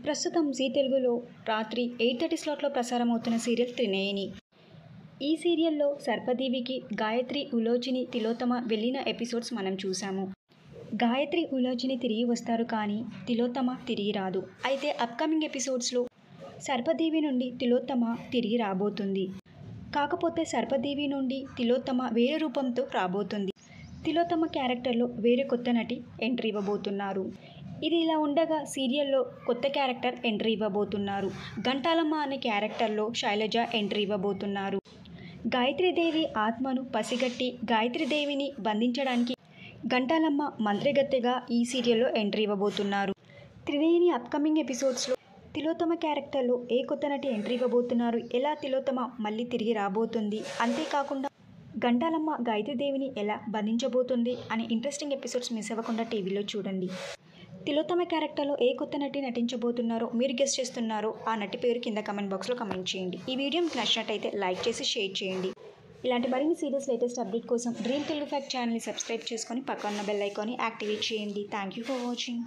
ప్రస్తుతం జీ తెలుగులో రాత్రి 8:30 స్లాట్లో ప్రసారమవుతున్న సీరియల్ త్రినేని. ఈ సీరియల్లో సర్పదేవికి గాయత్రి, ఉలోచిని, తిలోత్తమ వెళ్ళిన ఎపిసోడ్స్ మనం చూసాము. గాయత్రి, ఉలోచిని తిరిగి వస్తారు, కానీ తిలోత్తమ తిరిగి రాదు. అయితే అప్కమింగ్ ఎపిసోడ్స్లో సర్పదేవి నుండి తిలోత్తమ తిరిగి రాబోతుంది. కాకపోతే సర్పదేవి నుండి తిలోత్తమ వేరే రూపంతో రాబోతుంది. తిలోత్తమ క్యారెక్టర్లో వేరే కొత్త నటి ఎంట్రీ ఇవ్వబోతున్నారు. ఇది ఇలా ఉండగా సీరియల్లో కొత్త క్యారెక్టర్ ఎంట్రీ ఇవ్వబోతున్నారు. గంటాలమ్మ అనే క్యారెక్టర్లో శైలజ ఎంట్రీ ఇవ్వబోతున్నారు. గాయత్రీదేవి ఆత్మను పసిగట్టి గాయత్రీదేవిని బంధించడానికి గంటాలమ్మ మంత్రగత్తెగా ఈ సీరియల్లో ఎంట్రీ ఇవ్వబోతున్నారు. త్రినేని అప్కమింగ్ ఎపిసోడ్స్లో తిలోత్తమ క్యారెక్టర్లో ఏ కొత్త నటి ఎంట్రీ ఇవ్వబోతున్నారు, ఎలా తిలోత్తమ మళ్ళీ తిరిగి రాబోతుంది, అంతేకాకుండా గంటాలమ్మ గాయత్రీదేవిని ఎలా బంధించబోతుంది అనే ఇంట్రెస్టింగ్ ఎపిసోడ్స్ మిస్ అవ్వకుండా టీవీలో చూడండి. తిలోత్తమ క్యారెక్టర్లో ఏ కొత్త నటి నటించబోతున్నారో మీరు గెస్ట్ చేస్తున్నారో ఆ నటి పేరు కింద కమెంట్ బాక్స్లో కమెంట్ చేయండి. ఈ వీడియో మీకు నచ్చినట్టయితే లైక్ చేసి షేర్ చేయండి. ఇలాంటి మరిన్ని సీరియస్ లేటెస్ట్ అప్డేట్ కోసం డ్రీమ్ తెలుగు ఫ్యాక్ట్ ఛానల్ని సబ్స్క్రైబ్ చేసుకొని పక్కన బెల్ ఐకాన్ని యాక్టివేట్ చేయండి. Thank you for watching.